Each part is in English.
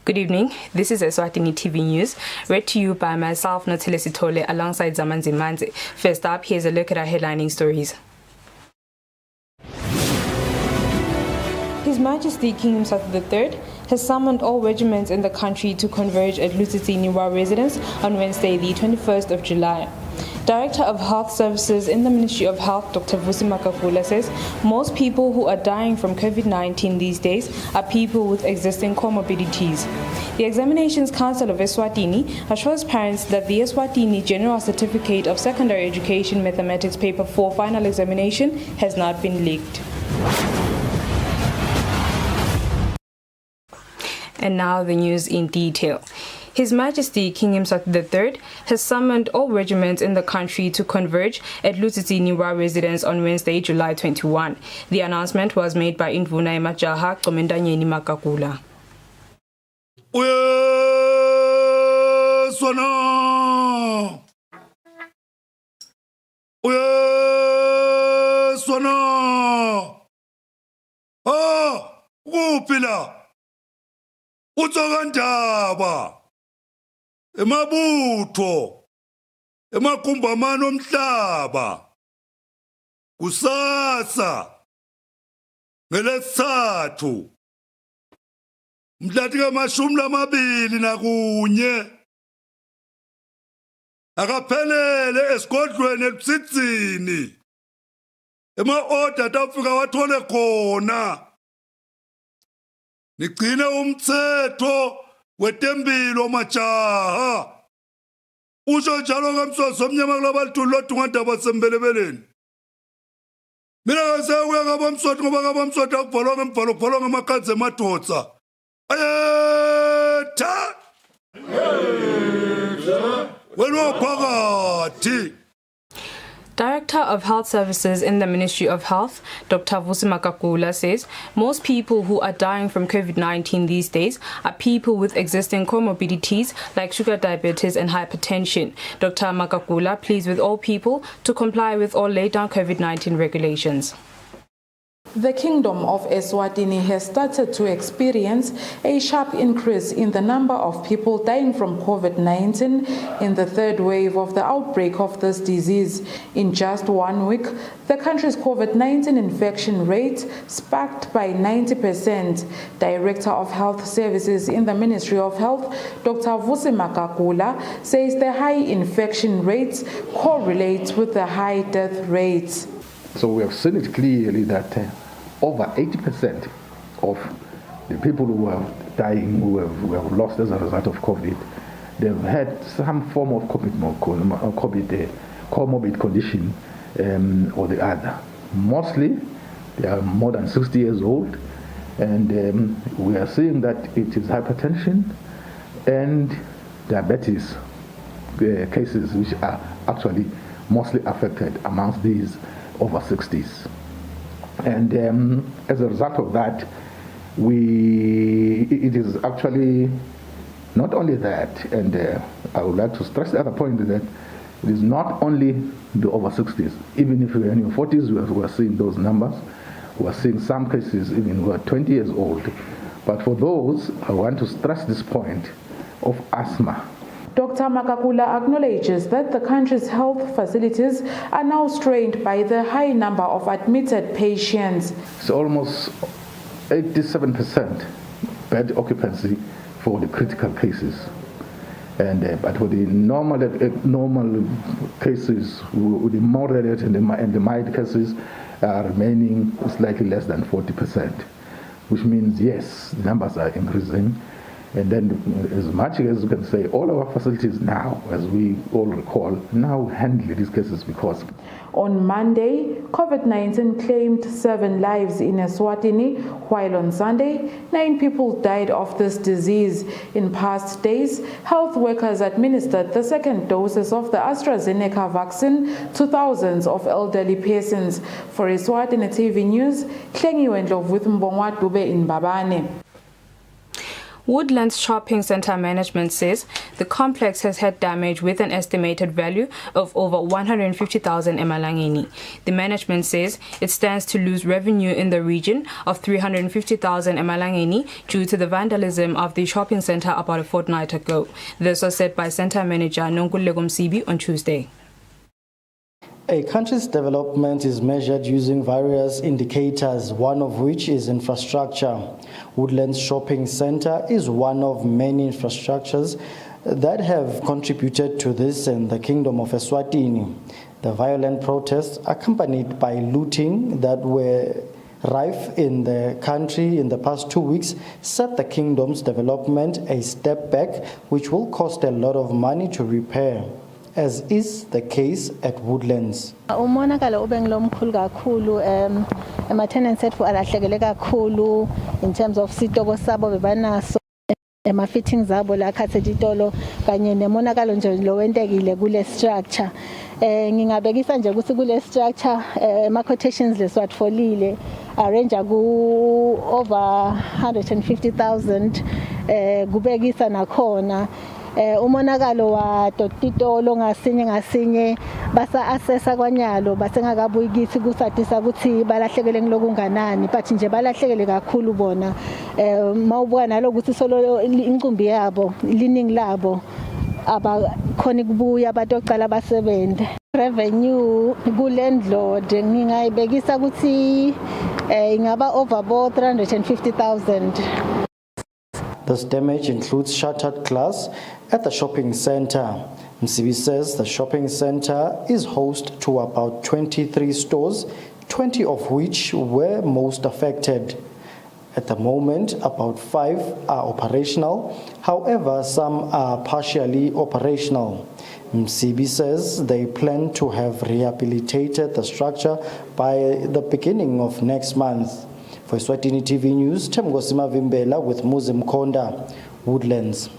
Good evening. This is Eswatini TV News, read to you by myself, Notile Sitole, alongside Zamanzi Manzi. First up, here's a look at our headlining stories. His Majesty King Mswati III has summoned all regiments in the country to converge at Eswatini residence on Wednesday, the 21st of July. Director of Health Services in the Ministry of Health, Dr. Vusi Makakula, says most people who are dying from COVID-19 these days are people with existing comorbidities. The Examinations Council of Eswatini assures parents that the Eswatini General Certificate of Secondary Education Mathematics Paper 4 final examination has not been leaked. And now the news in detail. His Majesty King Mswati III has summoned all regiments in the country to converge at Eswatini residence on Wednesday, July 21. The announcement was made by Indvuna Majaha Komendanyeni Makakula. Emabutho emakumbamano omhlaba kusasa ngelesithathu mhla ka-21 akaphelele esigodlweni elusitsini ema-order atafika wathole khona nigcine umthetho wetempilo majaha usho njalo kamsoso omnyama kulaba lithulu lodungandaba sembelebeleni mina ngasekuya kabamswati ngoba kabamswati akubhalwa ngembhalo kubhalwa ngamakhanzi emadodza ayetha wena phakathi. Director of Health Services in the Ministry of Health, Dr. Vusi Makakula, says most people who are dying from COVID-19 these days are people with existing comorbidities like sugar diabetes and hypertension. Dr. Makakula pleads with all people to comply with all laid down COVID-19 regulations. The Kingdom of Eswatini has started to experience a sharp increase in the number of people dying from COVID-19 in the third wave of the outbreak of this disease. In just 1 week, the country's COVID-19 infection rate spiked by 90%. Director of Health Services in the Ministry of Health, Dr. Vusi Makakula, says the high infection rates correlate with the high death rates. So we have seen it clearly that over 80% of the people who are dying, who have lost as a result of COVID, they've had some form of comorbid condition or the other. Mostly, they are more than 60 years old, and we are seeing that it is hypertension and diabetes cases which are actually mostly affected amongst these over 60s. And as a result of that, it is actually not only that, and I would like to stress the other point that it is not only the over 60s. Even if you're in your 40s, we are seeing those numbers. We are seeing some cases even who are 20 years old. But for those, I want to stress this point of asthma. Dr. Makakula acknowledges that the country's health facilities are now strained by the high number of admitted patients. It's almost 87% bed occupancy for the critical cases. And but for the normal cases, with the moderate and the mild cases are remaining slightly less than 40%, which means, yes, the numbers are increasing. And then, as much as you can say, all our facilities now, as we all recall, now handle these cases because. On Monday, COVID-19 claimed 7 lives in Eswatini, while on Sunday, 9 people died of this disease. In past days, health workers administered the second doses of the AstraZeneca vaccine to thousands of elderly persons. For Eswatini TV News, Klengiwe Ndlovu with Mbongwa Dube in Babane. Woodlands Shopping Centre management says the complex has had damage with an estimated value of over 150,000 emalangeni. The management says it stands to lose revenue in the region of 350,000 emalangeni due to the vandalism of the shopping centre about a fortnight ago. This was said by Centre Manager Nonkululeko Msibi on Tuesday. A country's development is measured using various indicators, one of which is infrastructure. Woodlands Shopping Centre is one of many infrastructures that have contributed to this in the Kingdom of Eswatini. The violent protests, accompanied by looting that were rife in the country in the past 2 weeks, set the kingdom's development a step back, which will cost a lot of money to repair, as is the case at Woodlands. Umonakalo ubengilo mkhulu kakhulu ama-tenants ethu alahlekele kakhulu in terms of sitoko sabo bebanaso ema-fittings zabo la khathethi itolo kanye nemonakalo nje lo wentekile kule structure. Ngingabekisa nje ukuthi kule structure ama-quotations lesiwatfolile arrange ku over 150,000 kubekisa nakhona. Umonakalo wa titolo ngasinye basa assessa kwanyalo basengakabuyi kithi kusadisa ukuthi balahlekele ngilokunganani, but nje balahlekele kakhulu bona. Mawubuka nalokuthi solo incumbi yabo lining labo abakhona kubuya abantu oqala basebende. Revenue ku landlord ngingayibekisa ukuthi ingaba over 350,000. This damage includes shattered glass at the shopping centre. Msibi says the shopping centre is host to about 23 stores, 20 of which were most affected. At the moment, about 5 are operational. However, some are partially operational. Msibi says they plan to have rehabilitated the structure by the beginning of next month. For Eswatini TV News, Temgosima Vimbela with Muzim Konda, Woodlands.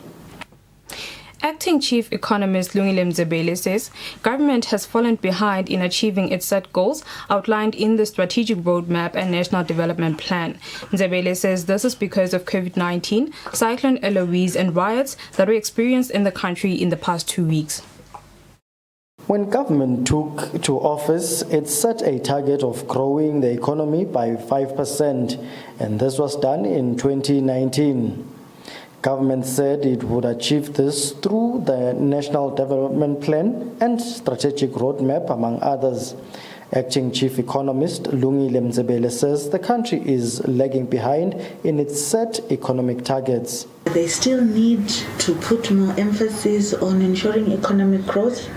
Acting Chief Economist Lungile Mzebele says government has fallen behind in achieving its set goals outlined in the Strategic Roadmap and National Development Plan. Mzebele says this is because of COVID-19, Cyclone Eloise and riots that were experienced in the country in the past 2 weeks. When government took to office, it set a target of growing the economy by 5%, and this was done in 2019. Government said it would achieve this through the National Development Plan and Strategic Roadmap, among others. Acting Chief Economist Lungile Mzebele says the country is lagging behind in its set economic targets. They still need to put more emphasis on ensuring economic growth,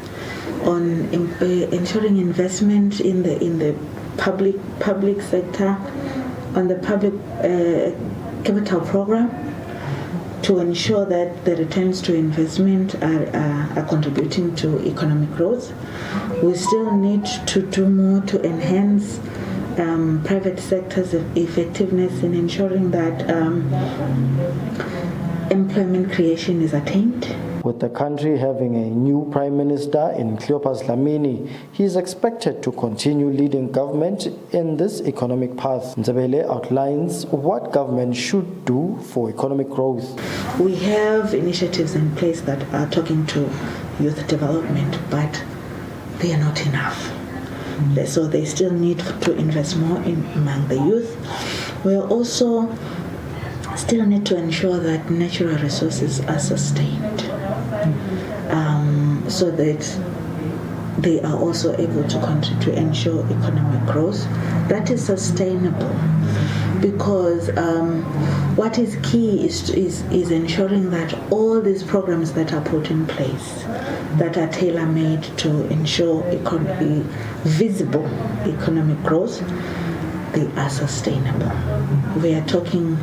on ensuring investment in the public sector, on the public capital program, to ensure that the returns to investment are contributing to economic growth. We still need to do more to enhance private sector's effectiveness in ensuring that employment creation is attained. With the country having a new Prime Minister in Cleopas Dlamini, he is expected to continue leading government in this economic path. Nzebele outlines what government should do for economic growth. We have initiatives in place that are talking to youth development, but they are not enough. So they still need to invest more among the youth. We also still need to ensure that natural resources are sustained, so that they are also able to contribute to ensure economic growth that is sustainable. Because what is key is ensuring that all these programs that are put in place, that are tailor-made to ensure visible economic growth, they are sustainable. We are talking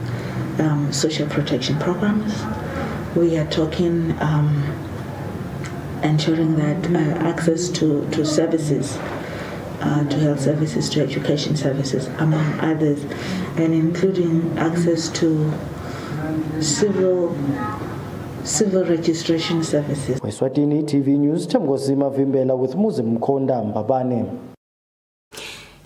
social protection programs. We are talking ensuring that access to services, to health services, to education services, among others, and including access to civil registration services. For Eswatini TV News, Temgosima Vimbela with Muzim Konda Mbabane.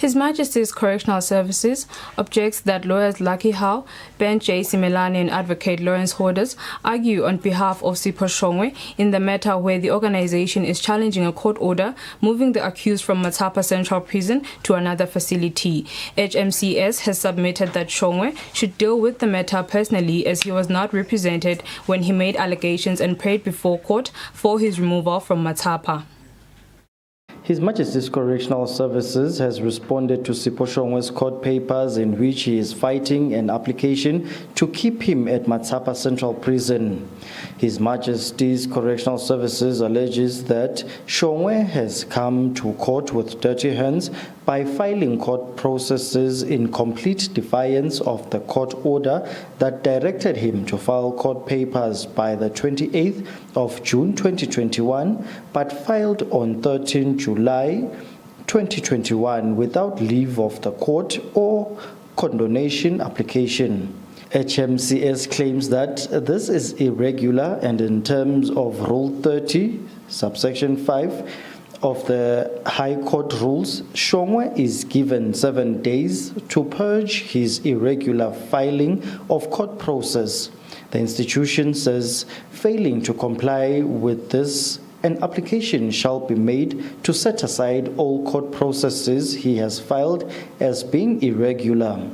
His Majesty's Correctional Services objects that lawyers Lucky Howe, Ben J. Simelane and Advocate Lawrence Holders argue on behalf of Sipho Shongwe in the matter where the organization is challenging a court order moving the accused from Matapa Central Prison to another facility. HMCS has submitted that Shongwe should deal with the matter personally as he was not represented when he made allegations and prayed before court for his removal from Matapa. His Majesty's Correctional Services has responded to Sipho Shongwe's court papers in which he is fighting an application to keep him at Matapa Central Prison. His Majesty's Correctional Services alleges that Shongwe has come to court with dirty hands by filing court processes in complete defiance of the court order that directed him to file court papers by the 28th of June 2021, but filed on 13 July 2021 without leave of the court or condonation application. HMCS claims that this is irregular and in terms of Rule 30, subsection 5, of the High Court rules, Shongwe is given 7 days to purge his irregular filing of court process. The institution says failing to comply with this, an application shall be made to set aside all court processes he has filed as being irregular.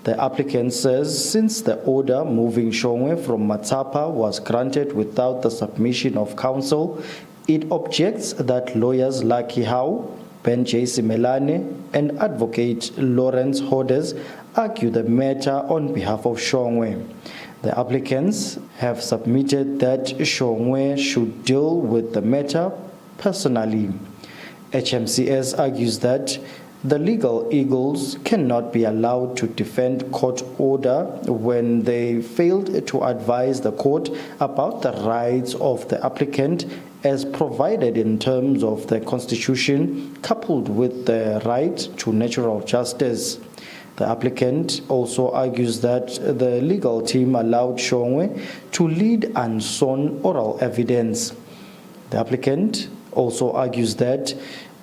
The applicant says since the order moving Shongwe from Matapa was granted without the submission of counsel, it objects that lawyers Lucky Howe, Ben J. Simelane, and Advocate Lawrence Holders argue the matter on behalf of Shongwe. The applicants have submitted that Shongwe should deal with the matter personally. HMCS argues that the legal eagles cannot be allowed to defend court order when they failed to advise the court about the rights of the applicant as provided in terms of the Constitution, coupled with the right to natural justice. The applicant also argues that the legal team allowed Shongwe to lead unsworn oral evidence. The applicant also argues that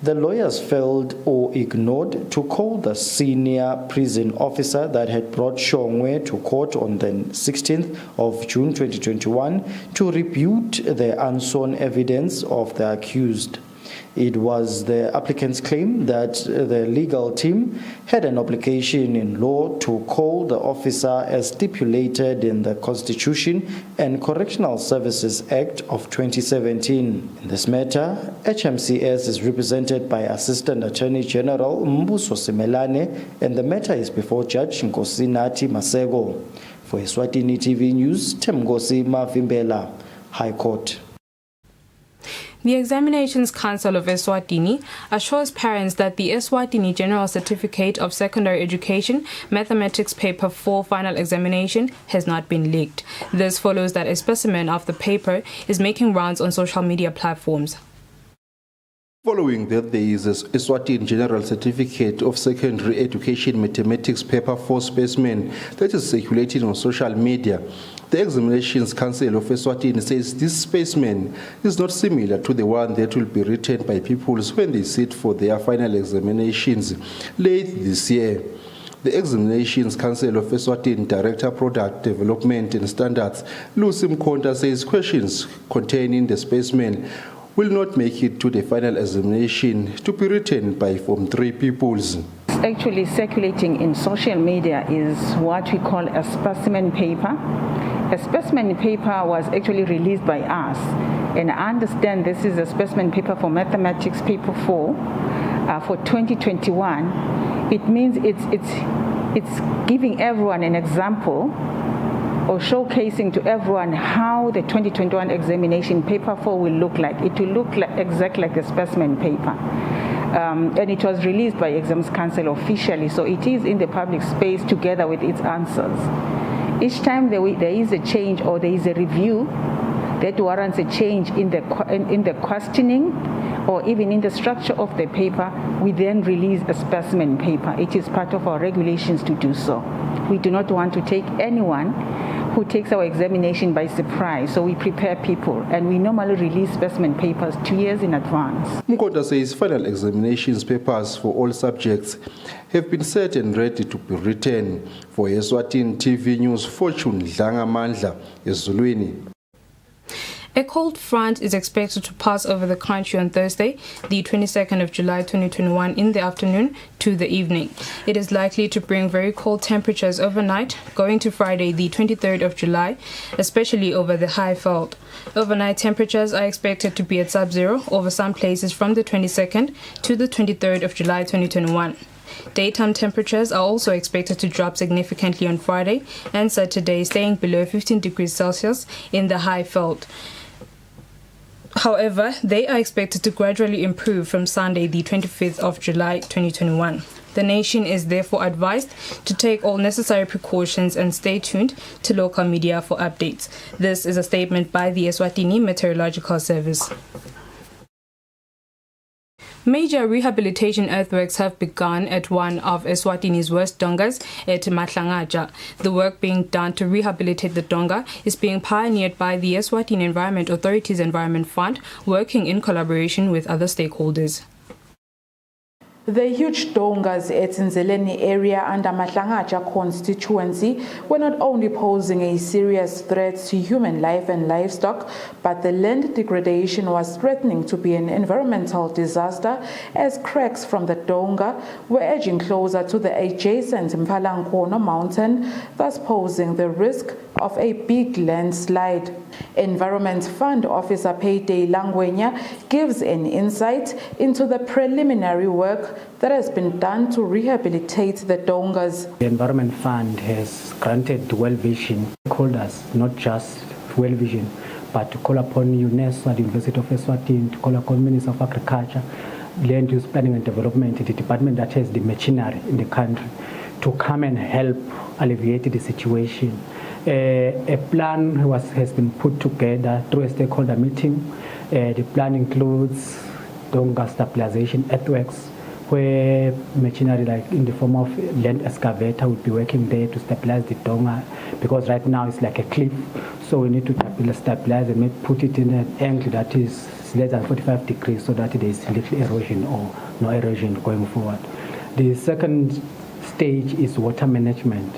the lawyers failed or ignored to call the senior prison officer that had brought Shongwe to court on the 16th of June 2021 to rebut the unsworn evidence of the accused. It was the applicant's claim that the legal team had an obligation in law to call the officer as stipulated in the Constitution and Correctional Services Act of 2017. In this matter, HMCS is represented by Assistant Attorney General Mbuso Simelane, and the matter is before Judge Nkosinathi Masego. For Eswatini TV News, Temgosi Mavimbela, High Court. The Examinations Council of Eswatini assures parents that the Eswatini General Certificate of Secondary Education Mathematics Paper 4 final examination has not been leaked. This follows that a specimen of the paper is making rounds on social media platforms. Following that, there is a Eswatini General Certificate of Secondary Education Mathematics Paper 4 specimen that is circulating on social media. The Examinations Council of Eswatini says this specimen is not similar to the one that will be written by pupils when they sit for their final examinations late this year. The Examinations Council of Eswatini Director Product Development and Standards, Lucy Mkonta, says questions containing the specimen will not make it to the final examination to be written by Form 3 pupils. Actually circulating in social media is what we call a specimen paper. A specimen paper was actually released by us, and I understand this is a specimen paper for Mathematics Paper 4 for 2021. It means it's giving everyone an example or showcasing to everyone how the 2021 examination paper 4 will look like. It will look like exactly like the specimen paper. And it was released by Exams Council officially, so it is in the public space together with its answers. Each time there is a change or there is a review that warrants a change in the questioning or even in the structure of the paper, we then release a specimen paper. It is part of our regulations to do so. We do not want to take anyone who takes our examination by surprise. So we prepare people, and we normally release specimen papers 2 years in advance. Mkonda says final examinations papers for all subjects have been set and ready to be written. For Eswatini TV News, Fortune Dlangamandla, Ezulwini. A cold front is expected to pass over the country on Thursday, the 22nd of July 2021 in the afternoon to the evening. It is likely to bring very cold temperatures overnight, going to Friday, the 23rd of July, especially over the high veld. Overnight temperatures are expected to be at sub-zero over some places from the 22nd to the 23rd of July 2021. Daytime temperatures are also expected to drop significantly on Friday and Saturday, staying below 15 degrees Celsius in the high veld. However, they are expected to gradually improve from Sunday, the 25th of July 2021. The nation is therefore advised to take all necessary precautions and stay tuned to local media for updates. This is a statement by the Eswatini Meteorological Service. Major rehabilitation earthworks have begun at one of Eswatini's worst dongas at Mahlangaja. The work being done to rehabilitate the donga is being pioneered by the Eswatini Environment Authority's Environment Fund, working in collaboration with other stakeholders. The huge dongas at Nzeleni area under Mahlangaja constituency were not only posing a serious threat to human life and livestock, but the land degradation was threatening to be an environmental disaster as cracks from the donga were edging closer to the adjacent Mpalankono mountain, thus posing the risk of a big landslide. Environment Fund Officer Payday Langwenya gives an insight into the preliminary work that has been done to rehabilitate the dongas. The Environment Fund has granted Well Vision stakeholders, not just Well Vision, but to call upon UNESCO, the University of Eswatini, to call upon Minister of Agriculture, Land Use Planning and Development, the department that has the machinery in the country, to come and help alleviate the situation. A plan has been put together through a stakeholder meeting. The plan includes donga stabilization earthworks, where machinery like in the form of land excavator would be working there to stabilize the donga, because right now it's like a cliff, so we need to stabilize and maybe put it in an angle that is less than 45 degrees so that there is little erosion or no erosion going forward. The second stage is water management.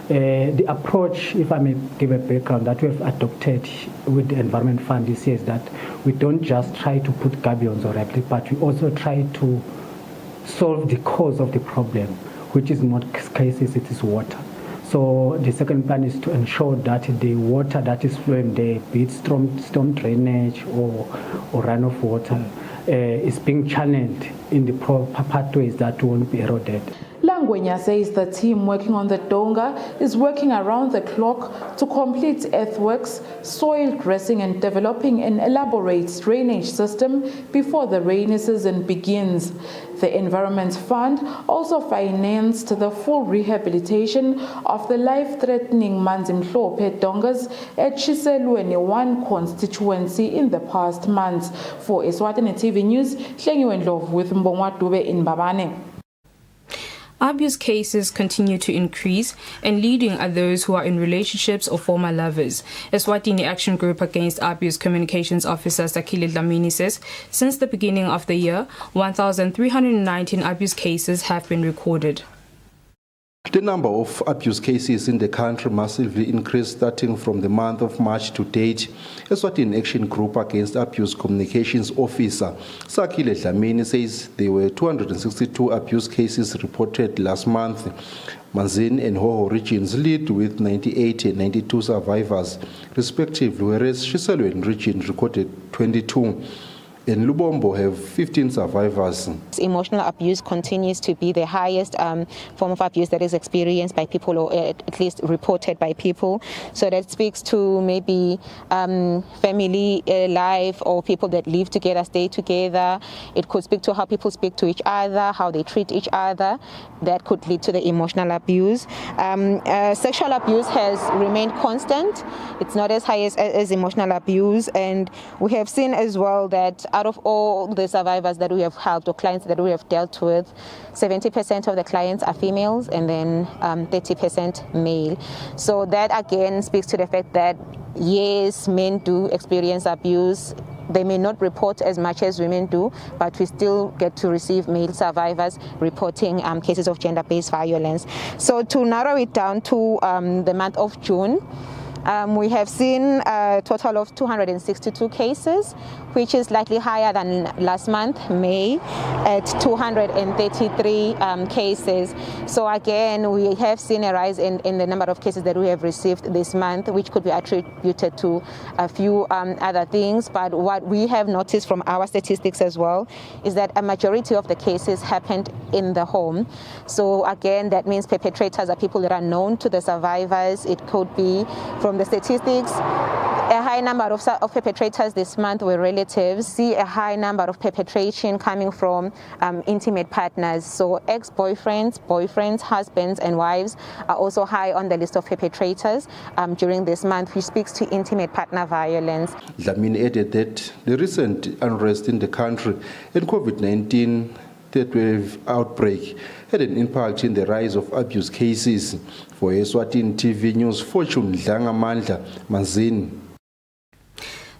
The approach, if I may give a background, that we have adopted with the Environment Fund this year is that we don't just try to put gabions or replicate, but we also try to solve the cause of the problem, which is in most cases it is water. So the second plan is to ensure that the water that is flowing there, be it storm drainage or runoff water, is being channeled in the proper pathways that won't be eroded. Langwenya says the team working on the donga is working around the clock to complete earthworks, soil dressing and developing an elaborate drainage system before the rainy season begins. The Environment Fund also financed the full rehabilitation of the life-threatening Manzimhlophe dongas at Chiselweni 1 constituency in the past months. For Eswatini TV News, Hlengiwe Ndlovu with Mbongwa Dube in Babane. Abuse cases continue to increase, and leading are those who are in relationships or former lovers. Eswatini Action Group Against Abuse Communications Officer Sakile Dlamini says, since the beginning of the year, 1,319 abuse cases have been recorded. The number of abuse cases in the country massively increased starting from the month of March to date. Eswatini Action Group Against Abuse Communications Officer Sakile Dlamini says there were 262 abuse cases reported last month. Manzini and Hoho regions lead with 98 and 92 survivors, respectively, whereas Chiselweni region recorded 22. And Lubombo have 15 survivors. Emotional abuse continues to be the highest form of abuse that is experienced by people, or at least reported by people. So that speaks to maybe family life, or people that live together, stay together. It could speak to how people speak to each other, how they treat each other. That could lead to the emotional abuse. Sexual abuse has remained constant. It's not as high as emotional abuse. And we have seen as well that out of all the survivors that we have helped or clients that we have dealt with, 70% of the clients are females and then 30% male. So that again speaks to the fact that yes, men do experience abuse. They may not report as much as women do, but we still get to receive male survivors reporting cases of gender-based violence. So to narrow it down to the month of June, we have seen a total of 262 cases, which is slightly higher than last month, May, at 233 cases. So again, we have seen a rise in the number of cases that we have received this month, which could be attributed to a few other things. But what we have noticed from our statistics as well is that a majority of the cases happened in the home. So again, that means perpetrators are people that are known to the survivors. It could be, from the statistics, a high number of perpetrators this month were relatives. See a high number of perpetration coming from intimate partners. So ex-boyfriends, boyfriends, husbands and wives are also high on the list of perpetrators during this month, which speaks to intimate partner violence. Dlamini added that the recent unrest in the country and COVID-19 third wave outbreak had an impact in the rise of abuse cases. For Eswatini TV News, Fortune Dlangamandla Mazini.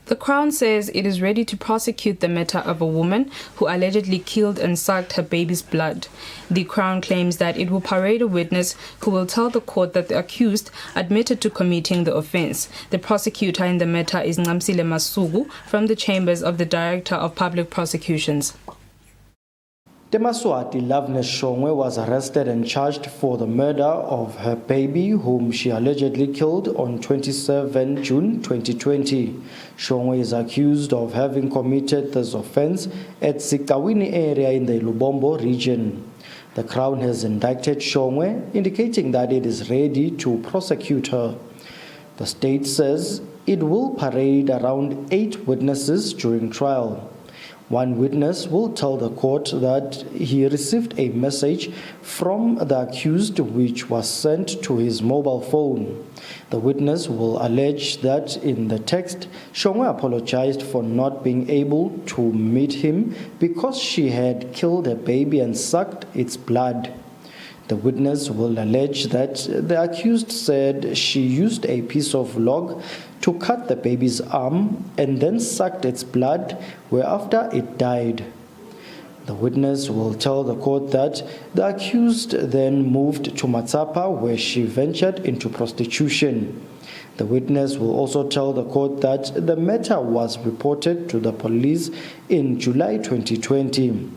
The Crown says it is ready to prosecute the matter of a woman who allegedly killed and sucked her baby's blood. The Crown claims that it will parade a witness who will tell the court that the accused admitted to committing the offence. The prosecutor in the matter is Nqamsile Masuku from the chambers of the Director of Public Prosecutions. Eswatini Loveness Shongwe was arrested and charged for the murder of her baby, whom she allegedly killed on 27 June 2020. Shongwe is accused of having committed this offence at Sikawini area in the Lubombo region. The Crown has indicted Shongwe, indicating that it is ready to prosecute her. The state says it will parade around 8 witnesses during trial. One witness will tell the court that he received a message from the accused which was sent to his mobile phone. The witness will allege that in the text, Shongwe apologized for not being able to meet him because she had killed a baby and sucked its blood. The witness will allege that the accused said she used a piece of log to cut the baby's arm and then sucked its blood, whereafter it died. The witness will tell the court that the accused then moved to Matsapa, where she ventured into prostitution. The witness will also tell the court that the matter was reported to the police in July 2020.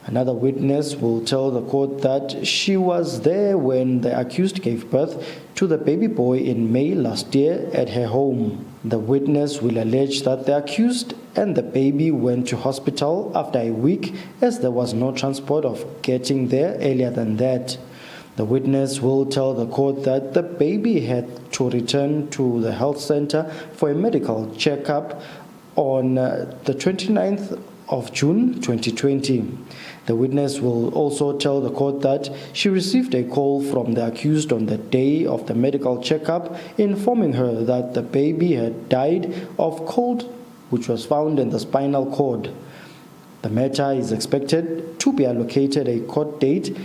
Another witness will tell the court that she was there when the accused gave birth to the baby boy in May last year at her home. The witness will allege that the accused and the baby went to hospital after a week, as there was no transport of getting there earlier than that. The witness will tell the court that the baby had to return to the health center for a medical checkup on the 29th of June 2020. The witness will also tell the court that she received a call from the accused on the day of the medical checkup informing her that the baby had died of cold which was found in the spinal cord. The matter is expected to be allocated a court date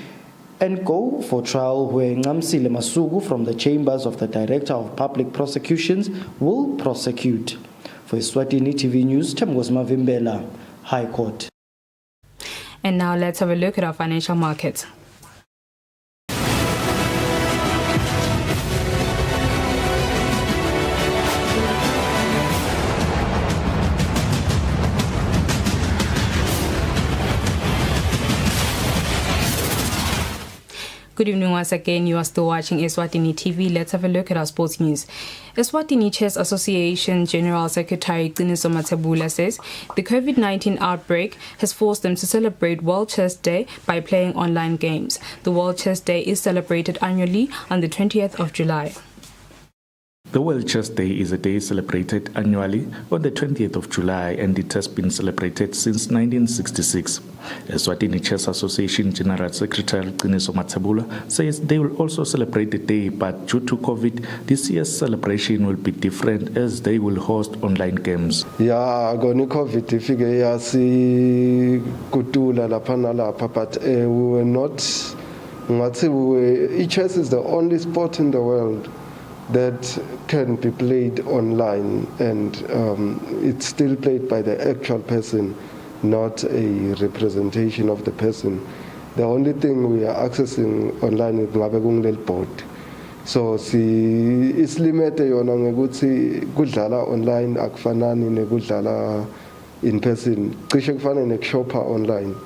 and go for trial, where Nqamsile Masuku from the chambers of the Director of Public Prosecutions will prosecute. For Eswatini TV News, Temgos Mavimbela, High Court. And now let's have a look at our financial markets. Good evening once again. You are still watching Eswatini TV. Let's have a look at our sports news. Eswatini Chess Association General Secretary Qiniso Mathebula says the COVID-19 outbreak has forced them to celebrate World Chess Day by playing online games. The World Chess Day is celebrated annually on the 20th of July. The World Chess Day is a day celebrated annually on the 20th of July, and it has been celebrated since 1966. Eswatini Chess Association General Secretary Qiniso Matsebula says they will also celebrate the day, but due to COVID, this year's celebration will be different as they will host online games. Yeah, goni COVID ifike yasi kutula lapha nalapha, but we were not. Chess is the only sport in the world that can be played online, and it's still played by the actual person, not a representation of the person. The only thing we are accessing online is the board. So it's limited yona ngekuthi kudlala online akufanani nekudlala in person. Cishe kufana nekushopha online,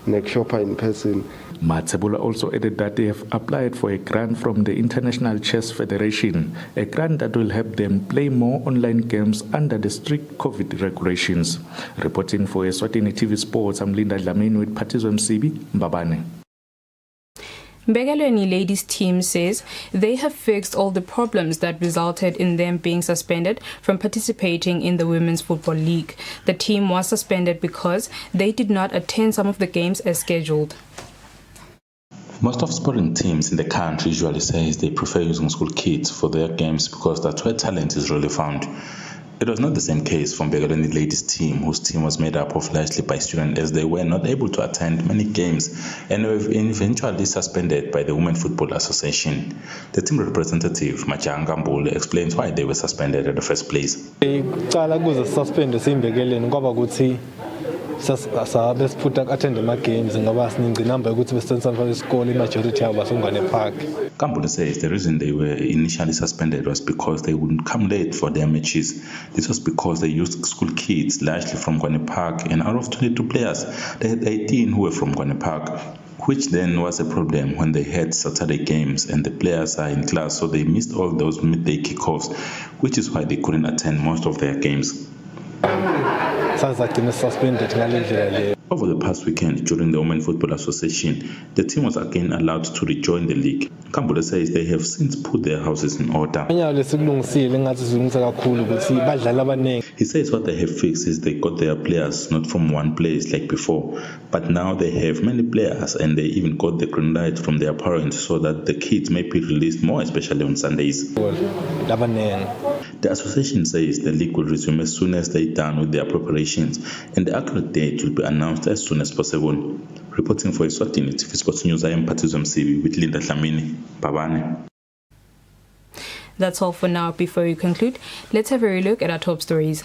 nekushopha in person. Matsebula also added that they have applied for a grant from the International Chess Federation, a grant that will help them play more online games under the strict COVID regulations. Reporting for Eswatini TV Sports, I'm Linda Dlamini with Patizo Msibi, Mbabane. Mbekelweni ladies team says they have fixed all the problems that resulted in them being suspended from participating in the Women's Football League. The team was suspended because they did not attend some of the games as scheduled. Most of sporting teams in the country usually say they prefer using school kids for their games because that's where talent is really found. It was not the same case for Mbekelweni ladies team, whose team was made up of largely by students, as they were not able to attend many games and were eventually suspended by the Women's Football Association. The team representative, Majanga Mbule, explains why they were suspended in the first place. sabe siphuta attend ama-games ngoba siningi inamba yokuthi besisenza isikole imajority yabo basongwane park. Kambule says the reason they were initially suspended was because they wouldn't come late for their matches. This was because they used school kids largely from Gwane Park, and out of 22 players they had 18 who were from Gwane Park, which then was a problem when they had Saturday games and the players are in class, so they missed all those midday kickoffs, which is why they couldn't attend most of their games. Over the past weekend, during the Women's Football Association, the team was again allowed to rejoin the league. Kambule says they have since put their houses in order. He says what they have fixed is they got their players not from one place like before, but now they have many players, and they even got the green light from their parents so that the kids may be released more, especially on Sundays. The association says the league will resume as soon as they're done with their preparations, and the accurate date will be announced as soon as possible. Reporting for Eswatini TV Sports News, I am Patizo Msibi with Linda Dlamini, Babane. That's all for now. Before we conclude, let's have a look at our top stories.